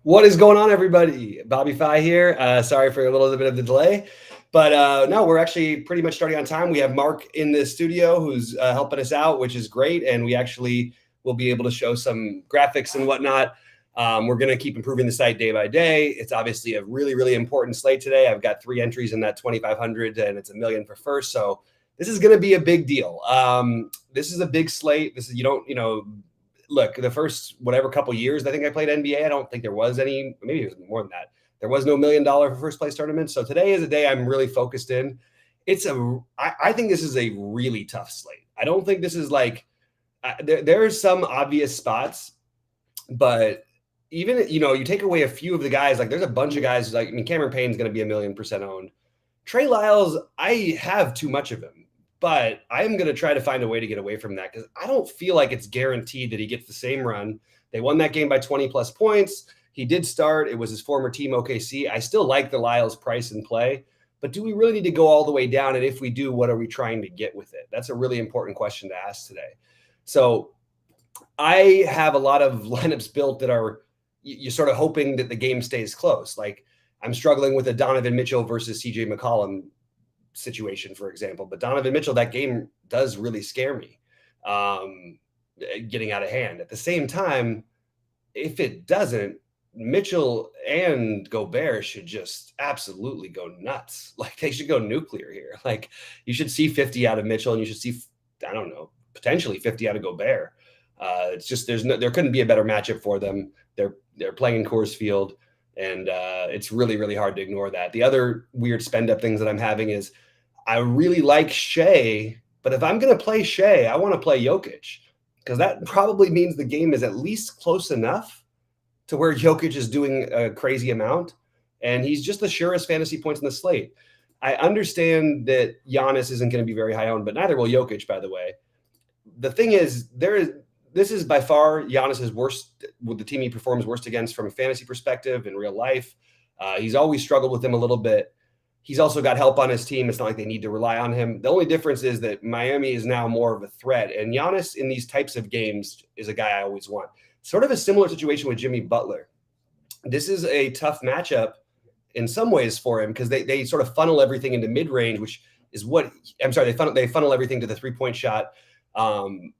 What is going on, everybody? Bobby Fi here. Sorry for a little bit of the delay, but no, we're actually pretty much starting on time. We have Mark in the studio who's helping us out, which is great, and we actually will be able to show some graphics and whatnot. We're going to keep improving the site day by day. It's obviously a really, really important slate today. I've got 3 entries in that 2,500, and it's $1 million for first. So this is going to be a big deal. This is a big slate. This is look, the first whatever couple years I think I played NBA, I don't think there was any, maybe it was more than that. There was no $1 million for first place tournament. So today is a day I'm really focused in. I think this is a really tough slate. I don't think this is like, there's some obvious spots, but even, you take away a few of the guys, like there's a bunch of guys, like, Cameron Payne's going to be 1,000,000% owned. Trey Lyles, I have too much of him, but I'm going to try to find a way to get away from that because I don't feel like it's guaranteed that he gets the same run. They won that game by 20 plus points. He did start. It was his former team, OKC. I still like the Lyles price and play, but do we really need to go all the way down? And if we do, what are we trying to get with it? That's a really important question to ask today. So I have a lot of lineups built that are you're sort of hoping that the game stays close. Like I'm struggling with a Donovan Mitchell versus CJ McCollum situation, for example. But Donovan Mitchell, that game does really scare me, getting out of hand. At the same time, if it doesn't, Mitchell and Gobert should just absolutely go nuts. Like they should go nuclear here. Like you should see 50 out of Mitchell, and you should see, I don't know, potentially 50 out of Gobert. It's just there couldn't be a better matchup for them. They're playing in Coors Field, and it's really, really hard to ignore that. The other weird spend up things that I'm having is I really like Shea, but if I'm going to play Shea, I want to play Jokic because that probably means the game is at least close enough to where Jokic is doing a crazy amount, and he's just the surest fantasy points in the slate. I understand that Giannis isn't going to be very high owned, but neither will Jokic, by the way. The thing is, this is by far Giannis's worst, with the team he performs worst against from a fantasy perspective in real life. He's always struggled with them a little bit. He's also got help on his team. It's not like they need to rely on him. The only difference is that Miami is now more of a threat. And Giannis in these types of games is a guy I always want. Sort of a similar situation with Jimmy Butler. This is a tough matchup in some ways for him because they sort of funnel everything into mid-range, which is what – I'm sorry, they funnel everything to the three-point shot. And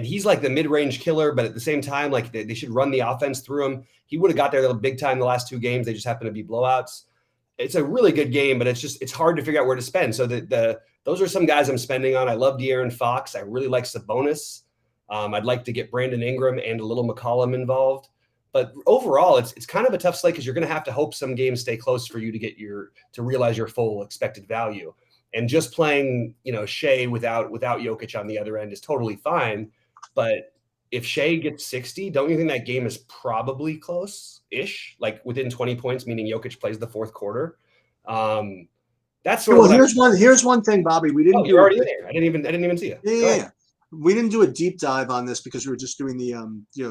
he's like the mid-range killer, but at the same time, like they should run the offense through him. He would have got there big time the last 2 games. They just happen to be blowouts. It's a really good game, but it's hard to figure out where to spend. So those are some guys I'm spending on. I love De'Aaron Fox. I really like Sabonis. I'd like to get Brandon Ingram and a little McCollum involved. But overall, it's kind of a tough slate because you're going to have to hope some games stay close for you to realize your full expected value. And just playing, Shea without Jokic on the other end is totally fine. But if Shea gets 60, don't you think that game is probably close-ish, like within 20 points, meaning Jokic plays the fourth quarter? That's sort of here's one thing, Bobby. We didn't. You're already there. I didn't even see you. Yeah. We didn't do a deep dive on this because we were just doing the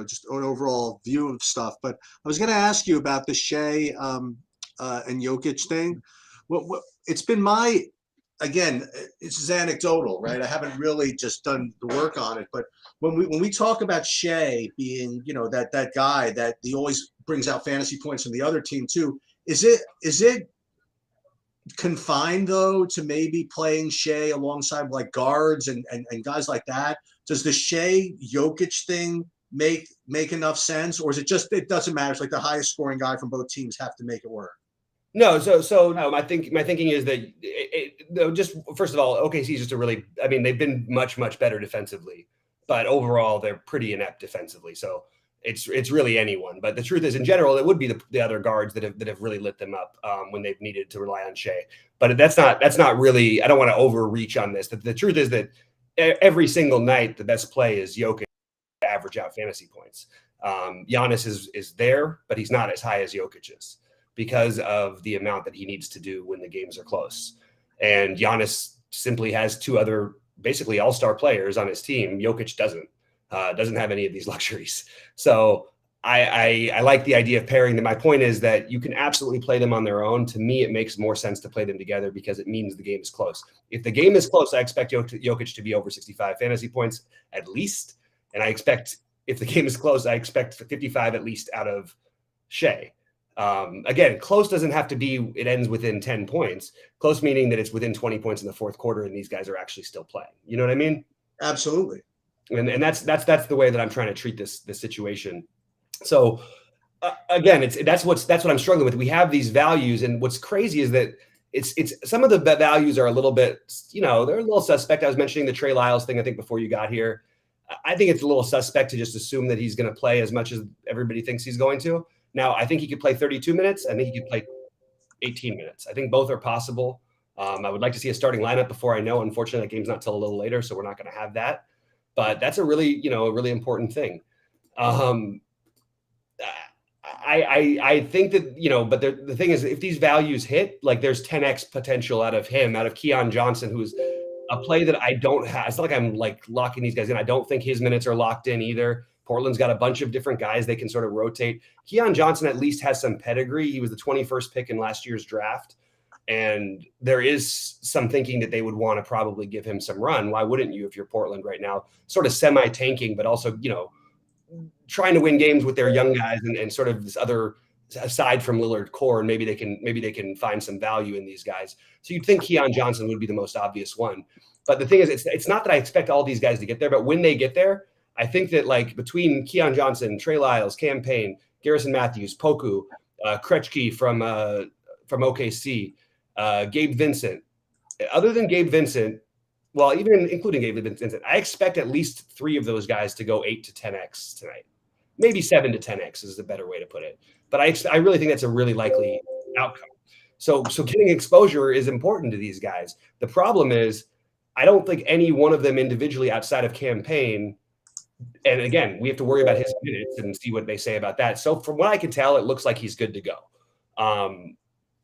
just an overall view of stuff. But I was going to ask you about the Shea and Jokic thing. What it's been again, it's anecdotal, right? I haven't really just done the work on it, but when we talk about Shea being, that guy that he always brings out fantasy points from the other team too, is it confined though to maybe playing Shea alongside like guards and guys like that? Does the Shea Jokic thing make enough sense, or is it just it doesn't matter? It's like the highest scoring guy from both teams have to make it work. No, so no. My thinking is that just first of all, OKC is just they've been much better defensively, but overall they're pretty inept defensively. So it's really anyone. But the truth is, in general, it would be the other guards that have really lit them up when they've needed to rely on Shea. But that's not really. I don't want to overreach on this. The truth is that every single night the best play is Jokic to average out fantasy points. Giannis is there, but he's not as high as Jokic is, because of the amount that he needs to do when the games are close. And Giannis simply has 2 other basically all-star players on his team. Jokic doesn't have any of these luxuries. So I like the idea of pairing them. My point is that you can absolutely play them on their own. To me, it makes more sense to play them together because it means the game is close. If the game is close, I expect Jokic to be over 65 fantasy points at least. And I expect if the game is close, I expect 55 at least out of Shea. Again, close doesn't have to be it ends within 10 points. Close meaning that it's within 20 points in the fourth quarter and these guys are actually still playing. You know what I mean? Absolutely. And that's the way that I'm trying to treat this situation. So again, that's what I'm struggling with. We have these values, and what's crazy is that it's some of the values are a little bit, they're a little suspect. I was mentioning the Trey Lyles thing, I think, before you got here. I think it's a little suspect to just assume that he's going to play as much as everybody thinks he's going to. Now, I think he could play 32 minutes. I think he could play 18 minutes. I think both are possible. I would like to see a starting lineup before I know. Unfortunately, that game's not till a little later, so we're not going to have that. But that's a really important thing. I think that, but the thing is, if these values hit, like there's 10x potential out of Keon Johnson, who's a play that I don't have. It's not like I'm like locking these guys in. I don't think his minutes are locked in either. Portland's got a bunch of different guys they can sort of rotate. Keon Johnson at least has some pedigree. He was the 21st pick in last year's draft. And there is some thinking that they would want to probably give him some run. Why wouldn't you if you're Portland right now? Sort of semi-tanking, but also, trying to win games with their young guys and sort of this other, aside from Lillard core, and maybe they can find some value in these guys. So you'd think Keon Johnson would be the most obvious one. But the thing is, it's not that I expect all these guys to get there, but when they get there, I think that like between Keon Johnson, Trey Lyles, Cam Payne, Garrison Matthews, Poku, Krejci from OKC, Gabe Vincent. Other than Gabe Vincent, well, even including Gabe Vincent, I expect at least 3 of those guys to go 8 to 10x tonight. Maybe 7 to 10x is the better way to put it. But I really think that's a really likely outcome. So getting exposure is important to these guys. The problem is, I don't think any one of them individually outside of Cam Payne. And again, we have to worry about his minutes and see what they say about that. So from what I can tell, it looks like he's good to go.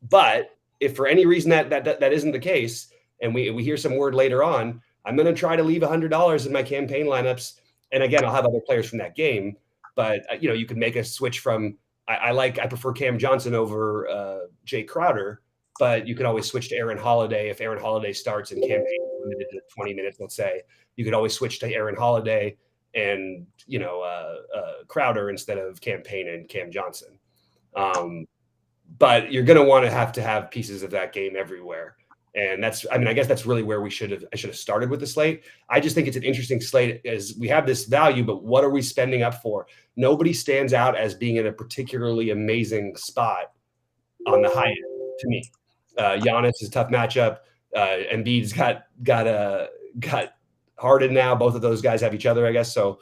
But if for any reason that isn't the case, and we hear some word later on, I'm going to try to leave $100 in my campaign lineups. And again, I'll have other players from that game. But you can make a switch from I prefer Cam Johnson over Jay Crowder, but you can always switch to Aaron Holiday if Aaron Holiday starts and Cam Payne is limited to 20 minutes. Let's say you could always switch to Aaron Holiday and Crowder instead of Cam Payne and Cam Johnson. But you're going to want to have pieces of that game everywhere. And I guess that's really where I should have started with the slate. I just think it's an interesting slate as we have this value, but what are we spending up for? Nobody stands out as being in a particularly amazing spot on the high end to me. Giannis is a tough matchup. Embiid's got Harden now. Both of those guys have each other, I guess. So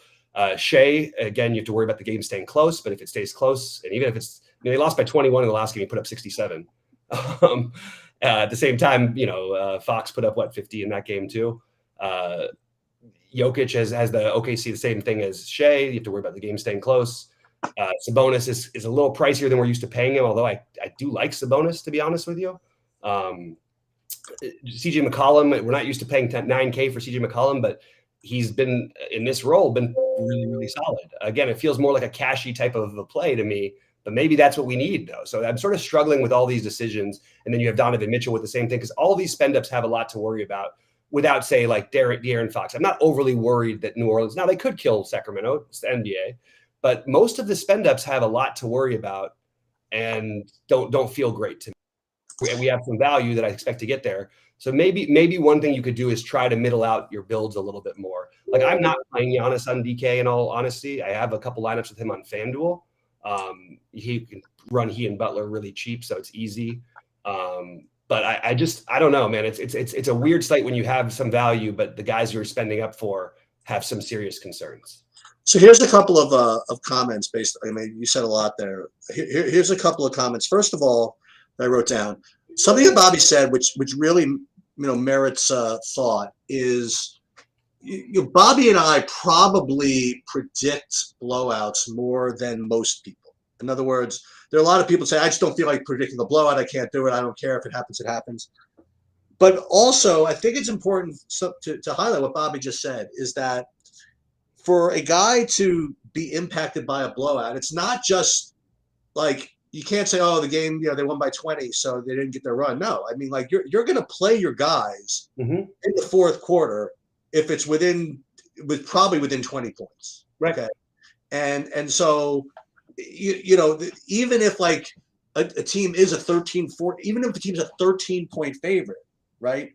Shea, again, you have to worry about the game staying close, but if it stays close, and even if they lost by 21 in the last game, he put up 67. At the same time, Fox put up 50 in that game too. Jokic has the OKC the same thing as Shea. You have to worry about the game staying close. Sabonis is a little pricier than we're used to paying him, although I do like Sabonis, to be honest with you. CJ McCollum, we're not used to paying $9K for CJ McCollum, but he's been in this role been really, really solid. Again, it feels more like a cashy type of a play to me. But maybe that's what we need, though. So I'm sort of struggling with all these decisions. And then you have Donovan Mitchell with the same thing, because all these spend-ups have a lot to worry about without, say, like De'Aaron Fox. I'm not overly worried that New Orleans – now, they could kill Sacramento. It's the NBA. But most of the spend-ups have a lot to worry about and don't feel great to me. We have some value that I expect to get there. So maybe one thing you could do is try to middle out your builds a little bit more. Like, I'm not playing Giannis on DK in all honesty. I have a couple lineups with him on FanDuel. He can run he and Butler really cheap, so it's easy. But I don't know, man. It's a weird slate when you have some value, but the guys you're spending up for have some serious concerns. So here's a couple of comments based. I mean, you said a lot there. Here's a couple of comments. First of all, I wrote down something that Bobby said, which really merits thought. Is Bobby and I probably predict blowouts more than most people. In other words, there are a lot of people say, I just don't feel like predicting a blowout. I can't do it. I don't care if it happens, it happens. But also, I think it's important to highlight what Bobby just said, is that for a guy to be impacted by a blowout, it's not just like, you can't say, oh, the game, they won by 20, so they didn't get their run. No, I mean, like, you're going to play your guys in the fourth quarter if it's probably within 20 points. Right. Okay. And so even if like a team is a 13-4, even if the team's a 13-point favorite, right?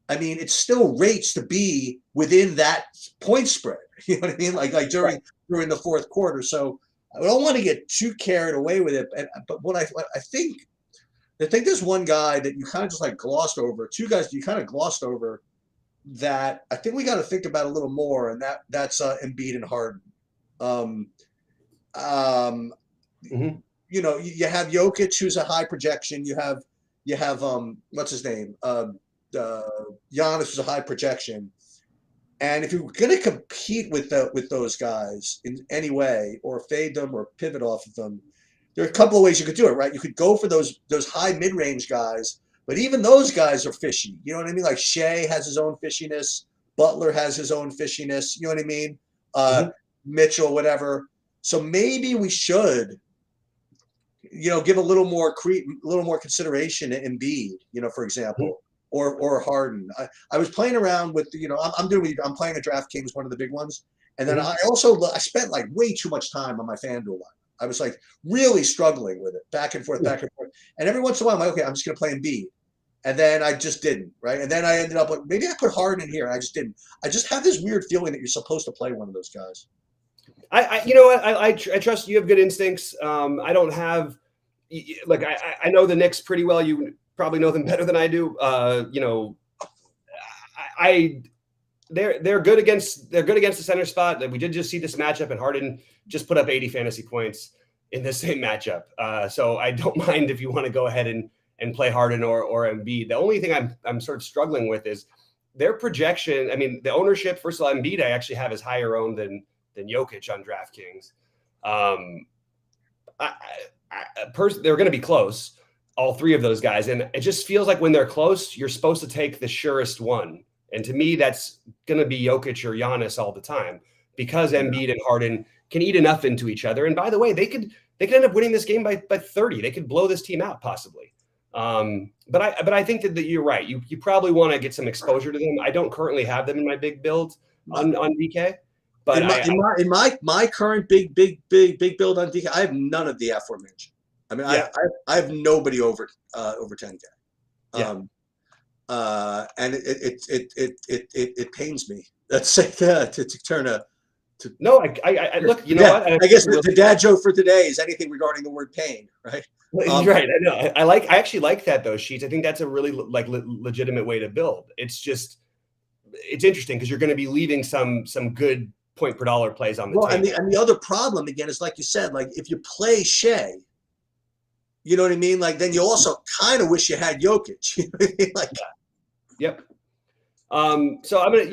I mean, it still rates to be within that point spread. You know what I mean? Like during the fourth quarter. So I don't want to get too carried away with it. But what I think there's one guy that you kind of just like glossed over. Two guys you kind of glossed over that I think we got to think about a little more, and that's Embiid and Harden. Mhm. You have Jokic, who's a high projection. You have what's his name? Giannis, who's a high projection. And if you're going to compete with those guys in any way, or fade them or pivot off of them, there are a couple of ways you could do it, right? You could go for those high mid-range guys, but even those guys are fishy. You know what I mean? Like Shea has his own fishiness. Butler has his own fishiness. You know what I mean? Mhm. Mitchell, whatever. So maybe we should, give a little more consideration to Embiid, for Mhm. example, or Harden. I was playing around with, I'm playing a DraftKings, one of the big ones, and then Mhm. I spent like way too much time on my FanDuel line. I was like really struggling with it, back and forth, back and forth. And every once in a while, I'm like, okay, I'm just going to play Embiid. And then I just didn't, right? And then I ended up like, maybe I put Harden in here, and I just didn't. I just have this weird feeling that you're supposed to play one of those guys. You know what? I trust you have good instincts. I don't have like I know the Knicks pretty well. You probably know them better than I do. I they're good against the center spot. We did just see this matchup, and Harden just put up 80 fantasy points in the same matchup. So I don't mind if you want to go ahead and play Harden or Embiid. The only thing I'm sort of struggling with is their projection. I mean, the ownership. First of all, Embiid I actually have is higher owned than Jokic on DraftKings. They're going to be close, all three of those guys, and it just feels like when they're close, you're supposed to take the surest one. And to me, that's going to be Jokic or Giannis all the time because Embiid and Harden can eat enough into each other. And by the way, they could end up winning this game by 30. They could blow this team out possibly. But I think that you're right. You probably want to get some exposure to them. I don't currently have them in my big build on DK. But in my current big build on DK, I have none of the aforementioned. I mean, yeah. I have nobody over 10K. Yeah. And it pains me. That's like to turn a. No, I look. You know what? I guess the dad joke for today is anything regarding the word pain, right? Right. I know. I actually like that though, Sheets. I think that's a really legitimate way to build. It's interesting because you're going to be leaving some good point per dollar plays on the table. And the other problem again is, like you said, like if you play Shea, you know what I mean? Like then you also kind of wish you had Jokic. You know what I mean? Like, yep. So I'm gonna,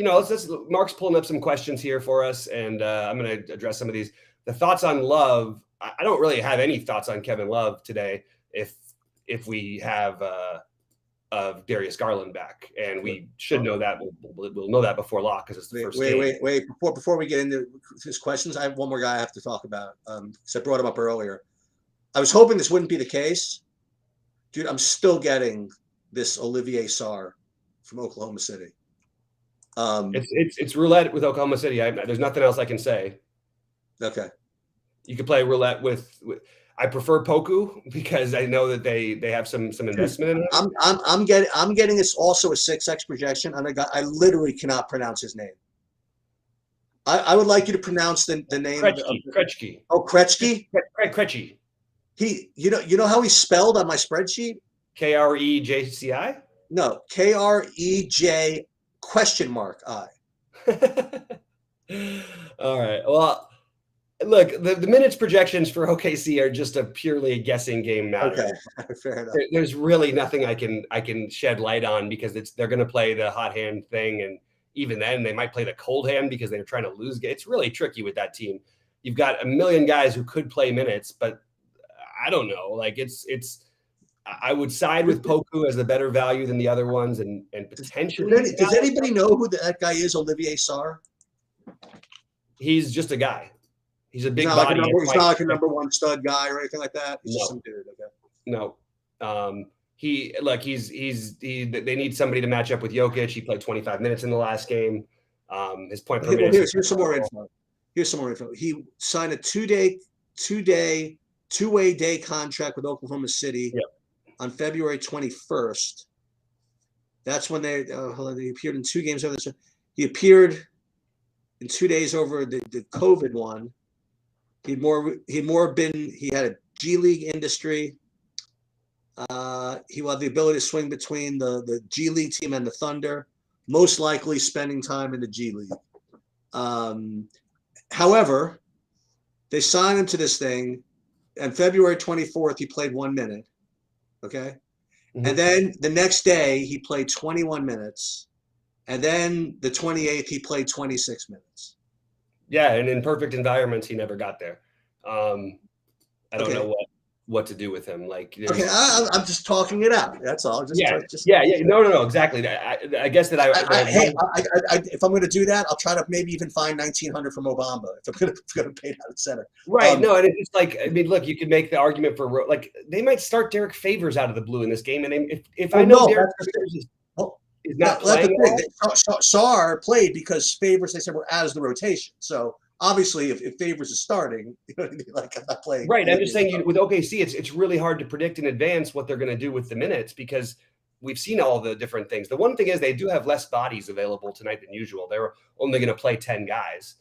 Mark's pulling up some questions here for us, and I'm gonna address some of these. The thoughts on Love. I don't really have any thoughts on Kevin Love today. If we have of Darius Garland back, and we should know that. We'll know that before lock because it's the first game. Wait. Before we get into his questions, I have one more guy I have to talk about because I brought him up earlier. I was hoping this wouldn't be the case. Dude, I'm still getting this Olivier Sarr from Oklahoma City. It's roulette with Oklahoma City. There's nothing else I can say. Okay. You could play roulette with I prefer Poku because I know that they have some investment in it. I'm getting this also a 6x projection on a guy I literally cannot pronounce his name. I would like you to pronounce the name. Krejci. Oh, Krejci. Krejci. You know how he's spelled on my spreadsheet? Krejci? No, Krej ? All right. Well, look, the minutes projections for OKC are just a purely guessing game now. Okay, fair enough. There's really nothing I can shed light on because they're going to play the hot hand thing, and even then they might play the cold hand because they're trying to lose. It's really tricky with that team. You've got a million guys who could play minutes, but I don't know. Like it's. I would side with Poku as the better value than the other ones, and potentially. Does anybody know who that guy is? Olivier Sarr. He's just a guy. He's a big body. He's not like a number one stud guy or anything like that. He's just some dude. Okay. No. They need somebody to match up with Jokic. He played 25 minutes in the last game. His point per minute. Here's some more info. He signed a two-day two-way day contract with Oklahoma City Yep. on February 21st. That's when they appeared in 2 games over this. He appeared in 2 days over the COVID one. He had a G League industry. He will have the ability to swing between the G League team and the Thunder, most likely spending time in the G League. However, they signed him to this thing. On February 24th, he played 1 minute. Okay. Mhm. And then the next day, he played 21 minutes. And then the 28th, he played 26 minutes. Yeah, and in perfect environments, he never got there. I don't know what to do with him. Like, Okay, I'm just talking it out. That's all. Yeah. No, exactly. I guess that if I'm going to do that, I'll try to maybe even find 1,900 from Obama if I'm going to pay that at center. Right. No, and it's like, I mean, look, you could make the argument for like they might start Derek Favors out of the blue in this game, and if I know Derek Favors is not playing, Sarr played because Favors, they said, were out of the rotation. So obviously, if Favors is starting, like I'm not playing. Right. I'm just saying with OKC, it's really hard to predict in advance what they're going to do with the minutes because we've seen all the different things. The one thing is they do have less bodies available tonight than usual. They're only going to play 10 guys.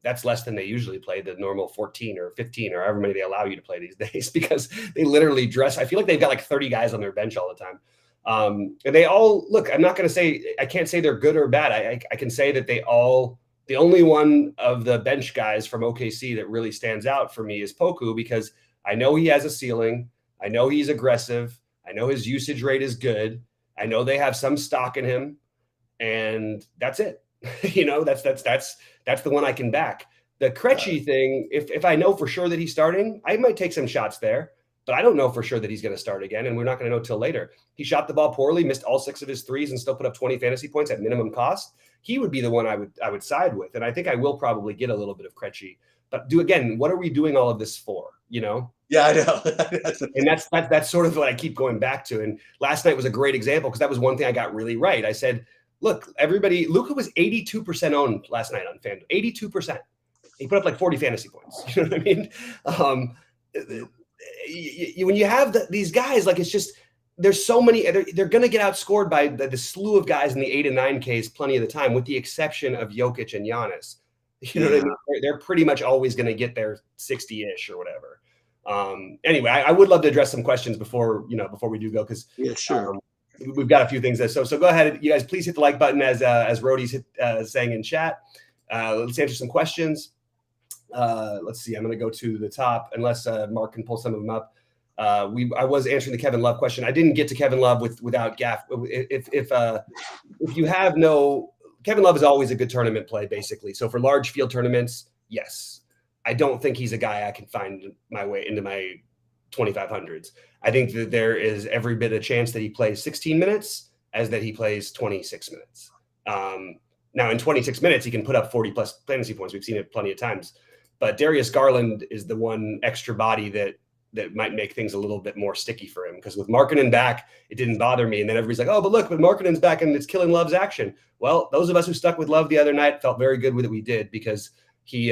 That's less than they usually play, the normal 14 or 15 or however many they allow you to play these days because they literally dress. I feel like they've got like 30 guys on their bench all the time. And they all look, I'm not going to say, I can't say they're good or bad. I can say that the only one of the bench guys from OKC that really stands out for me is Poku because I know he has a ceiling. I know he's aggressive. I know his usage rate is good. I know they have some stock in him, and that's it. That's the one I can back. The Krejci thing, if I know for sure that he's starting, I might take some shots there, but I don't know for sure that he's going to start again, and we're not going to know till later. He shot the ball poorly, missed all 6 of his threes, and still put up 20 fantasy points at minimum cost. He would be the one I would side with, and I think I will probably get a little bit of Krejci. But what are we doing all of this for? Yeah, I know. And that's sort of what I keep going back to. And last night was a great example because that was one thing I got really right. I said, look, Luka was 82% owned last night on FanDuel. 82%. He put up like 40 fantasy points. You know what I mean? When you have these guys, like it's just there's so many. They're going to get outscored by the slew of guys in the 8 and 9Ks plenty of the time, with the exception of Jokic and Giannis. You know what I mean? They're pretty much always going to get their 60-ish or whatever. Anyway, I would love to address some questions before we do go because we've got a few things. So go ahead, you guys. Please hit the like button as Rhodey's saying in chat. Let's answer some questions. Let's see. I'm going to go to the top unless Mark can pull some of them up. I was answering the Kevin Love question. I didn't get to Kevin Love without Gaff. If you have no. Kevin Love is always a good tournament play, basically. So for large field tournaments, yes. I don't think he's a guy I can find my way into my 2,500s. I think that there is every bit a chance that he plays 16 minutes as that he plays 26 minutes. Now, in 26 minutes, he can put up 40-plus fantasy points. We've seen it plenty of times. But Darius Garland is the one extra body that might make things a little bit more sticky for him. Because with Markkanen back, it didn't bother me. And then everybody's like, oh, but look, Markkanen's back and it's killing Love's action. Well, those of us who stuck with Love the other night felt very good with it. We did because he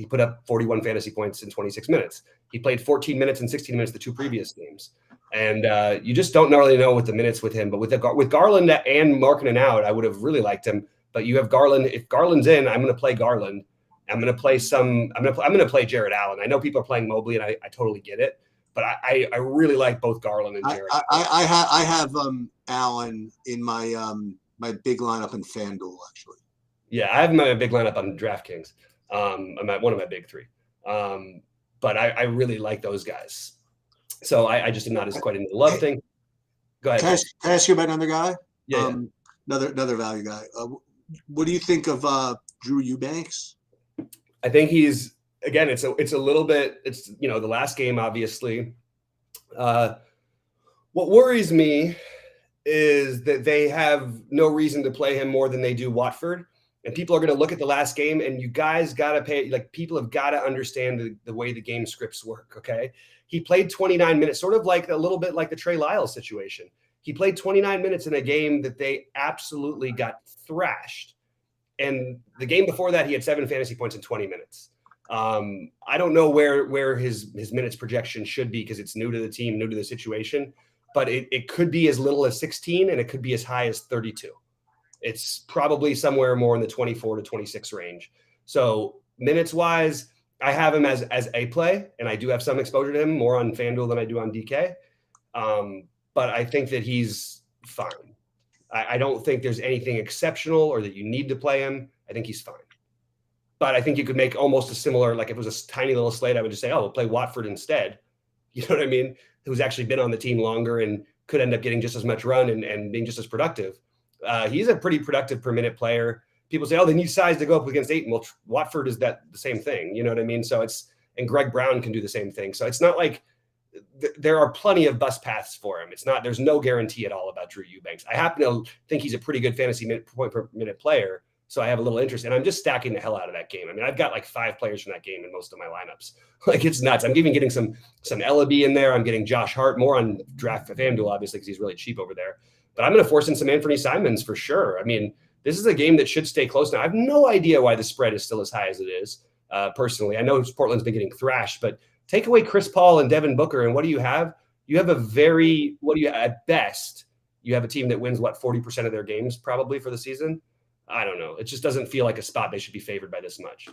put up 41 fantasy points in 26 minutes. He played 14 minutes and 16 minutes the 2 previous games. And you just don't really know with the minutes with him. But with Garland and Markkanen out, I would have really liked him. But you have Garland. If Garland's in, I'm going to play Garland. I'm going to play I'm going to play Jared Allen. I know people are playing Mobley, and I totally get it. But I really like both Garland and Jared. I have Allen in my my big lineup in FanDuel, actually. Yeah, I have my big lineup on DraftKings. I'm at one of my big 3. But I really like those guys. So I just am not as quite into the Love thing. Go ahead. Can I ask you about another guy? Yeah. Another value guy. What do you think of Drew Eubanks? I think he's, again, it's a little bit, it's, the last game, obviously. What worries me is that they have no reason to play him more than they do Watford. And people are going to look at the last game, and you guys got to pay, people have got to understand the way the game scripts work, okay? He played 29 minutes, sort of like a little bit like the Trey Lyles situation. He played 29 minutes in a game that they absolutely got thrashed. And the game before that, he had 7 fantasy points in 20 minutes. I don't know where his minutes projection should be because it's new to the team, new to the situation, but it could be as little as 16 and it could be as high as 32. It's probably somewhere more in the 24 to 26 range. So minutes wise, I have him as a play, and I do have some exposure to him more on FanDuel than I do on DK. But I think that he's fine. I don't think there's anything exceptional or that you need to play him. I think he's fine. But I think you could make almost a similar, like if it was a tiny little slate, I would just say, oh, we'll play Watford instead. You know what I mean? Who's actually been on the team longer and could end up getting just as much run and being just as productive. He's a pretty productive per minute player. People say, oh, they need size to go up against 8. Well, Watford is the same thing. You know what I mean? So and Greg Brown can do the same thing. So it's not like there are plenty of bus paths for him. There's no guarantee at all about Drew Eubanks. I happen to think he's a pretty good fantasy point per minute player. So I have a little interest, and I'm just stacking the hell out of that game. I mean, I've got like 5 players from that game in most of my lineups. Like, it's nuts. I'm even getting some Ellaby in there. I'm getting Josh Hart, more on draft FanDuel, obviously, because he's really cheap over there. But I'm going to force in some Anthony Simons for sure. I mean, this is a game that should stay close now. I have no idea why the spread is still as high as it is, personally. I know Portland's been getting thrashed, but take away Chris Paul and Devin Booker, and what do you have? You have at best, you have a team that wins, 40% of their games probably for the season? I don't know. It just doesn't feel like a spot they should be favored by this much.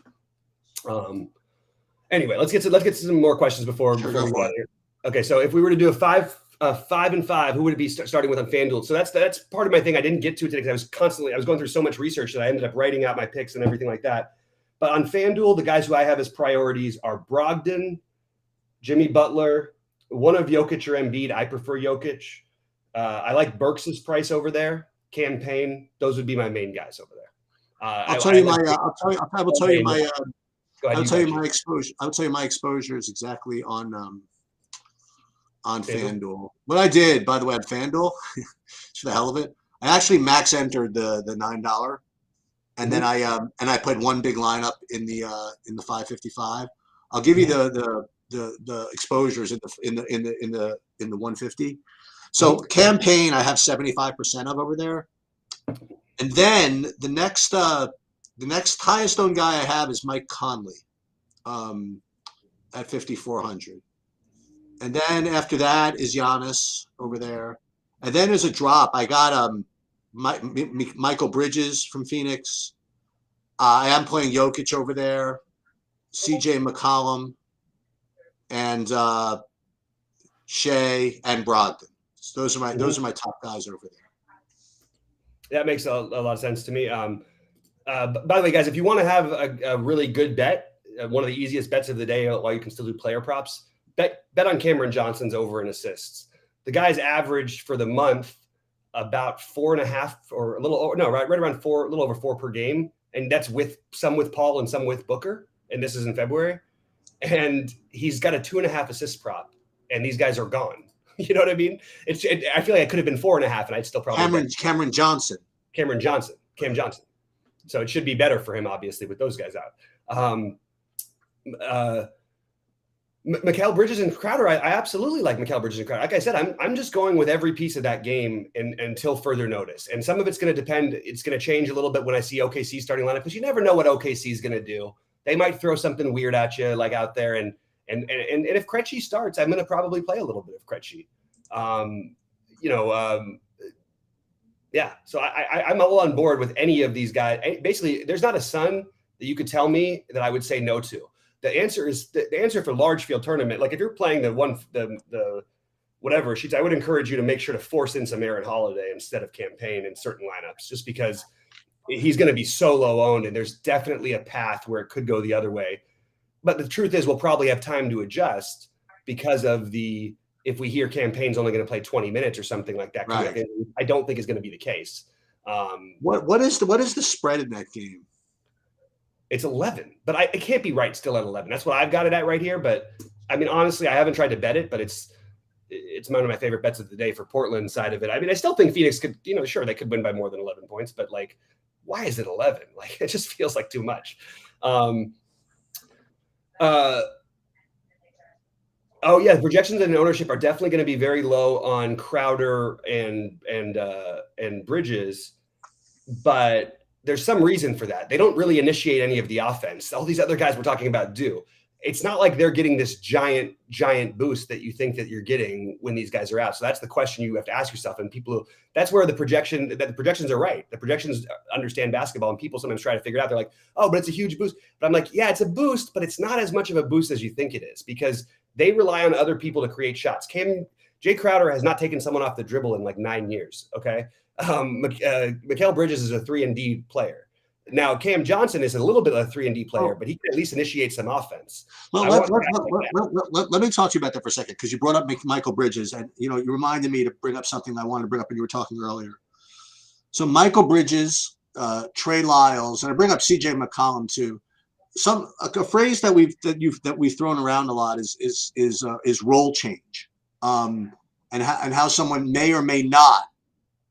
Anyway, let's get to some more questions before we go on here. Okay, so if we were to do a 5 and 5, who would it be starting with on FanDuel? So that's part of my thing I didn't get to today because I was going through so much research that I ended up writing out my picks and everything like that. But on FanDuel, the guys who I have as priorities are Brogdon, Jimmy Butler, one of Jokic or Embiid. I prefer Jokic. I like Burks' price over there. Campaign, those would be my main guys over there. I'll tell you my exposure is exactly on FanDuel. What I did, by the way, on FanDuel, for the hell of it, I actually max entered the $9, and then I put one big lineup in the 555. I'll give you the exposures in the 150. So campaign, I have 75% of over there, and then the next highest owned guy I have is Mike Conley, at 5,400, and then after that is Giannis over there, and then there's a drop. I got Michael Bridges from Phoenix. I am playing Jokic over there, CJ McCollum, and Shea and Brogdon. So those are my top guys over there. That makes a lot of sense to me. By the way, guys, if you want to have a really good bet, one of the easiest bets of the day while you can still do player props, bet on Cameron Johnson's over in assists. The guy's averaged for the month about 4.5 or right around 4, a little over 4 per game, and that's with some with Paul and some with Booker. And this is in February, and he's got a 2.5 assist prop, and these guys are gone. You know what I mean? I feel like I could have been 4.5, and I'd still probably Cam Johnson. So it should be better for him, obviously, with those guys out. Mikal Bridges and Crowder, I absolutely like Mikal Bridges and Crowder. Like I said, I'm just going with every piece of that game until further notice. And some of it's going to depend. It's going to change a little bit when I see OKC starting lineup, because you never know what OKC is going to do. They might throw something weird at you, like out there. And if Krejci starts, I'm going to probably play a little bit of Krejci. Yeah. So I'm all on board with any of these guys. Basically, there's not a Sun that you could tell me that I would say no to. The answer for large field tournament. Like if you're playing the whatever sheets, I would encourage you to make sure to force in some Aaron Holiday instead of Campaign in certain lineups, just because he's going to be so low owned, and there's definitely a path where it could go the other way. But the truth is, we'll probably have time to adjust because of if we hear Campaign's only going to play 20 minutes or something like that. Right. I don't think is going to be the case. What is the spread in that game? It's 11, but it can't be right still at 11. That's what I've got it at right here. But I mean, honestly, I haven't tried to bet it, but it's one of my favorite bets of the day for Portland side of it. I mean, I still think Phoenix could, sure, they could win by more than 11 points, but like, why is it 11? Like, it just feels like too much. Oh yeah, projections and ownership are definitely going to be very low on Crowder and Bridges, but there's some reason for that. They don't really initiate any of the offense. All these other guys we're talking about do. It's not like they're getting this giant boost that you think that you're getting when these guys are out. So that's the question you have to ask yourself. And people, that's where the projections are right. The projections understand basketball, and people sometimes try to figure it out. They're like, oh, but it's a huge boost. But I'm like, yeah, it's a boost, but it's not as much of a boost as you think it is, because they rely on other people to create shots. Jay Crowder has not taken someone off the dribble in like 9 years. Okay. Mikal Bridges is a 3-and-D player. Now, Cam Johnson is a little bit of a 3-and-D player, but he can at least initiate some offense. Well, let me talk to you about that for a second, because you brought up Mikal Bridges, and you reminded me to bring up something I wanted to bring up when you were talking earlier. So Mikal Bridges, Trey Lyles, and I bring up C.J. McCollum too. A phrase that we've thrown around a lot is role change, and how someone may or may not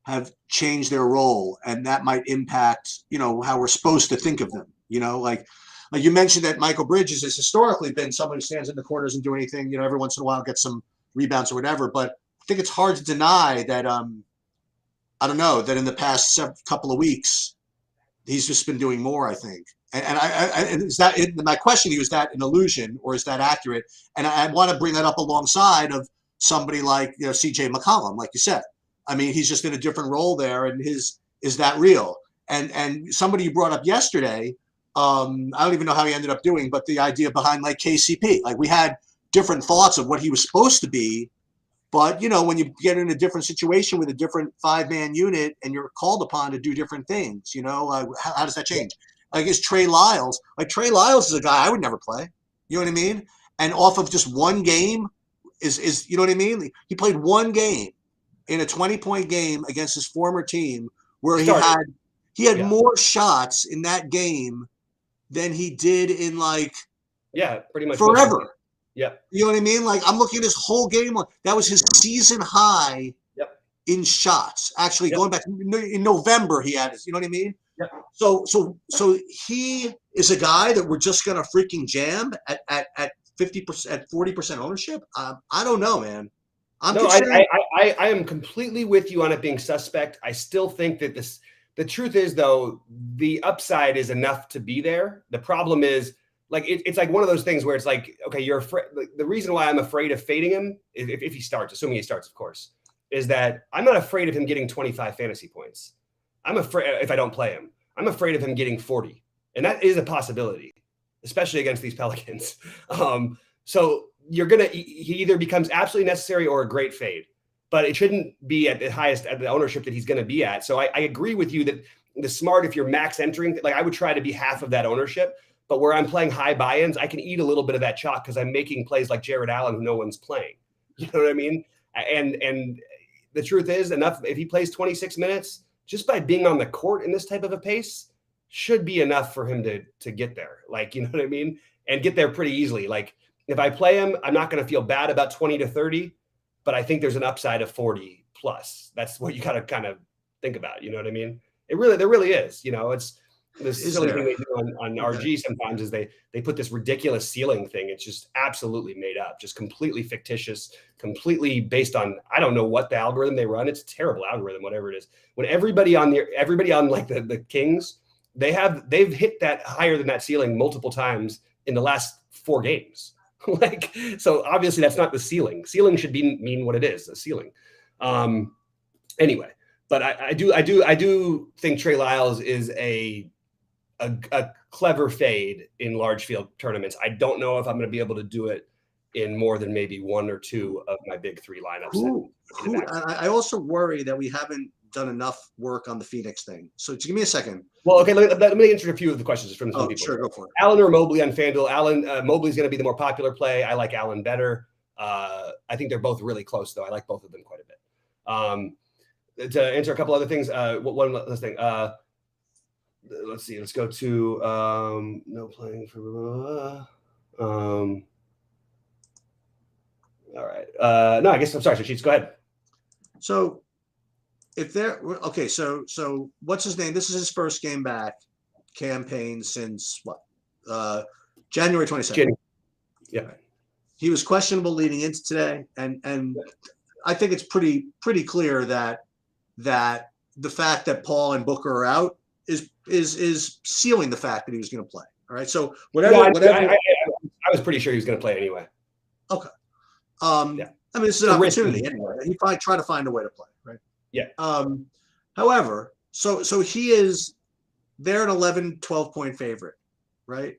have changed their role, and that might impact, how we're supposed to think of them. Like you mentioned that Mikal Bridges has historically been someone who stands in the corners and do anything, every once in a while gets some rebounds or whatever. But I think it's hard to deny that, I don't know, that in the past couple of weeks, he's just been doing more, I think. And is that my question to you, is that an illusion or is that accurate? And I want to bring that up alongside of somebody like, CJ McCollum, like you said. I mean, he's just in a different role there, and is that real? And somebody you brought up yesterday, I don't even know how he ended up doing, but the idea behind like KCP, like we had different thoughts of what he was supposed to be, but when you get in a different situation with a different 5-man unit and you're called upon to do different things, how does that change? I guess Trey Lyles is a guy I would never play. You know what I mean? And off of just one game is you know what I mean? He played one game in a 20-point game against his former team, where he had more shots in that game than he did in pretty much forever. Yeah. You know what I mean? Like, I'm looking at his whole game. That was his season high in shots. Actually, going back in November, he had his, you know what I mean? Yep. So he is a guy that we're just going to freaking jam at 50%, at 40% ownership. I don't know, man. I am completely with you on it being suspect. I still think that the truth is, though, the upside is enough to be there. The problem is, like, it's like one of those things where it's like, okay, you're afraid. The reason why I'm afraid of fading him, if he starts, assuming he starts, of course, is that I'm not afraid of him getting 25 fantasy points. I'm afraid if I don't play him, I'm afraid of him getting 40. And that is a possibility, especially against these Pelicans. So he either becomes absolutely necessary or a great fade, but it shouldn't be at the ownership that he's going to be at. So I agree with you that the smart, if you're max entering, like I would try to be half of that ownership, but where I'm playing high buy-ins, I can eat a little bit of that chalk because I'm making plays like Jared Allen, who no one's playing. You know what I mean? And the truth is, enough, if he plays 26 minutes, just by being on the court in this type of a pace should be enough for him to get there. Like, you know what I mean? And get there pretty easily. Like, if I play him, I'm not going to feel bad about 20 to 30, but I think there's an upside of 40 plus. That's what you got to kind of think about. You know what I mean? There really is. It's this silly thing they do on RG sometimes is they put this ridiculous ceiling thing. It's just absolutely made up, just completely fictitious, completely based on, I don't know what the algorithm they run. It's a terrible algorithm, whatever it is. When everybody on like the Kings, they've hit that higher than that ceiling multiple times in the last 4 games. Like, so obviously that's not the ceiling. Ceiling should mean what it is, a ceiling. Anyway, but I do think Trey Lyles is a clever fade in large field tournaments. I don't know if I'm going to be able to do it in more than maybe 1 or 2 of my big 3 lineups. I also worry that we haven't done enough work on the Phoenix thing. So give me a second. Well, okay, let me answer a few of the questions from some people. Sure, go for it. Allen or Mobley on FanDuel. Mobley's going to be the more popular play. I like Allen better. I think they're both really close, though. I like both of them quite a bit. To answer a couple other things, one last thing. Let's see. Let's go to no playing for. All right. No, I guess I'm sorry. So Sheets, go ahead. So if they're okay, so what's his name? This is his first game back campaign since what? January 22nd. Yeah. He was questionable leading into today, and I think it's pretty clear that the fact that Paul and Booker are out is sealing the fact that he was going to play. All right. So Yeah, whatever. I was pretty sure he was going to play anyway. Okay. Yeah. I mean, it's an opportunity anyway. He probably try to find a way to play, right? Yeah. However, so he is they're an 11, 12-point favorite, right?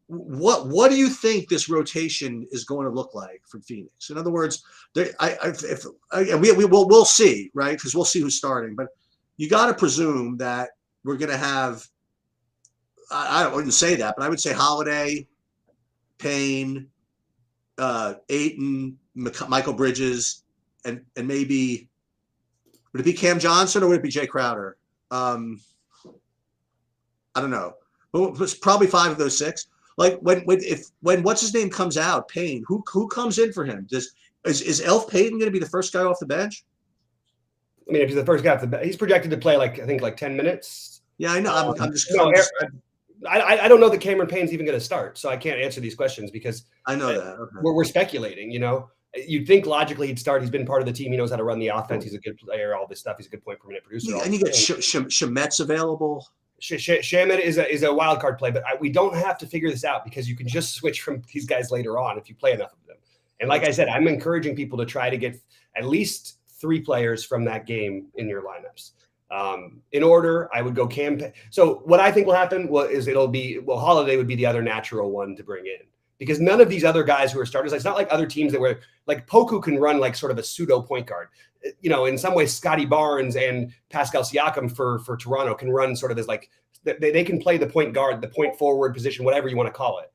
What do you think this rotation is going to look like for Phoenix? In other words, we'll see, right? Because we'll see who's starting, but you got to presume that we're going to have. I wouldn't say that, but I would say Holiday, Payne, Ayton, Michael Bridges, and maybe would it be Cam Johnson or would it be Jay Crowder? I don't know. But it's probably 5 of those 6. Like when what's his name comes out, Payne, who comes in for him? Is Elf Payton going to be the first guy off the bench? I mean, if he's the first guy off the bench, he's projected to play I think 10 minutes. Yeah, I know. I'm just. I don't know that Cameron Payne's even going to start, so I can't answer these questions because I know that. Okay. We're speculating. You'd think logically he'd start. He's been part of the team. He knows how to run the offense. He's a good player. All this stuff. He's a good point per minute producer. And you get Shamet's available. Shamet is a wild card play, but we don't have to figure this out because you can just switch from these guys later on if you play enough of them. And like I said, I'm encouraging people to try to get at least 3 players from that game in your lineups. In order, I would go Cam. So what I think will happen is Holiday would be the other natural one to bring in because none of these other guys who are starters, it's not like other teams that were like Poku can run like sort of a pseudo point guard. In some ways, Scotty Barnes and Pascal Siakam for Toronto can run sort of as like they can play the point guard, the point forward position, whatever you want to call it.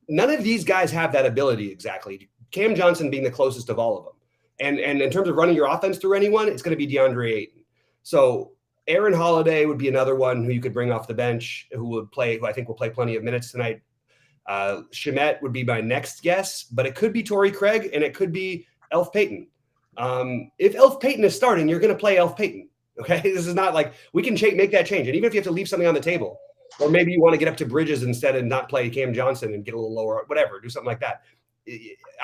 None of these guys have that ability exactly. Cam Johnson being the closest of all of them. And in terms of running your offense through anyone, it's going to be DeAndre Ayton. So Aaron Holiday would be another one who you could bring off the bench who I think will play plenty of minutes tonight. Shamet would be my next guess, but it could be Torrey Craig and it could be Elf Payton. If Elf Payton is starting, you're going to play Elf Payton. Okay. This is not like we can make that change. And even if you have to leave something on the table, or maybe you want to get up to Bridges instead and not play Cam Johnson and get a little lower, whatever, do something like that.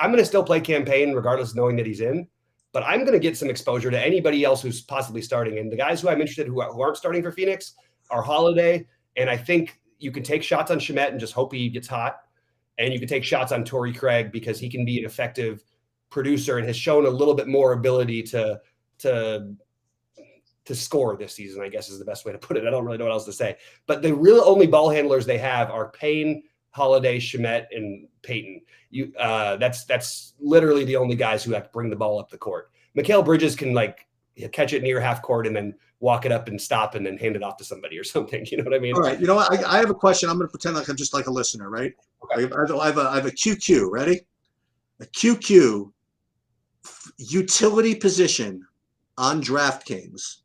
I'm going to still play Cam Payne regardless of knowing that he's in, but I'm going to get some exposure to anybody else who's possibly starting. And the guys who I'm interested who aren't starting for Phoenix are Holiday. And I think you can take shots on Shamet and just hope he gets hot. And you can take shots on Torrey Craig because he can be an effective producer and has shown a little bit more ability to score this season, I guess is the best way to put it. I don't really know what else to say. But the real only ball handlers they have are Payne, Holiday, Shamet, and Payton. That's literally the only guys who have to bring the ball up the court. Mikal Bridges can catch it near half court and then walk it up and stop and then hand it off to somebody or something. You know what I mean? All right. You know what? I have a question. I'm going to pretend like I'm just like a listener, right? Okay. I have a QQ. Ready? A QQ utility position on DraftKings,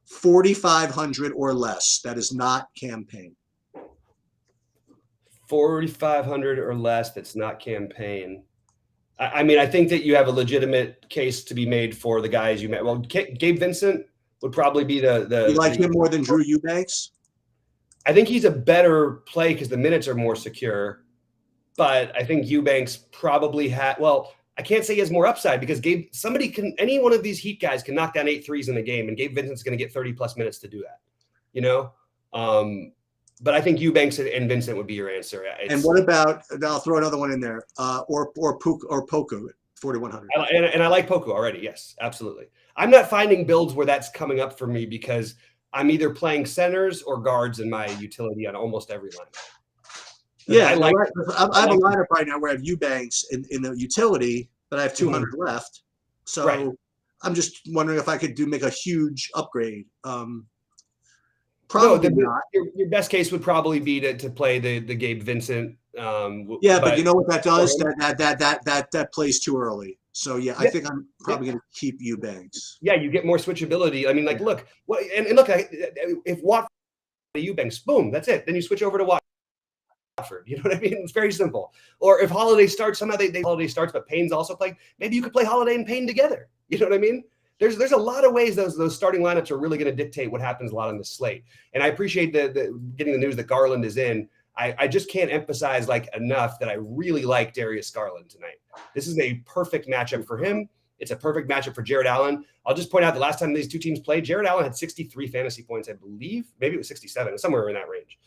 4,500 or less. That is not Cam Payne. 4,500 or less. That's not Cam Payne. I mean, I think that you have a legitimate case to be made for the guys you met. Well, Gabe Vincent would probably be the. You like him more than Drew Eubanks? I think he's a better play because the minutes are more secure. But I think Eubanks probably had. Well, I can't say he has more upside because any one of these Heat guys can knock down 8 threes in the game, and Gabe Vincent's going to get 30+ minutes to do that. But I think Eubanks and Vincent would be your answer. And what about? I'll throw another one in there. Or Poku at 4,100. And I like Poku already. Yes, absolutely. I'm not finding builds where that's coming up for me because I'm either playing centers or guards in my utility on almost every line. Yeah, I have a lineup right now where I have Eubanks in the utility, but I have 200 left. So right. I'm just wondering if I could make a huge upgrade. Probably not. Your best case would probably be to play the Gabe Vincent. But you know what that does? That plays too early. So yeah, I think I'm probably going to keep Eubanks. Yeah, you get more switchability. I mean, look, if Watford Eubanks, boom, that's it. Then you switch over to Watford. You know what I mean? It's very simple. Or if Holiday starts, somehow Holiday starts, but Payne's also playing. Maybe you could play Holiday and Payne together. You know what I mean? There's a lot of ways those starting lineups are really going to dictate what happens a lot on the slate. And I appreciate the getting the news that Garland is in. I just can't emphasize enough that I really like Darius Garland tonight. This is a perfect matchup for him. It's a perfect matchup for Jared Allen. I'll just point out the last time these two teams played, Jared Allen had 63 fantasy points, I believe. Maybe it was 67, somewhere in that range.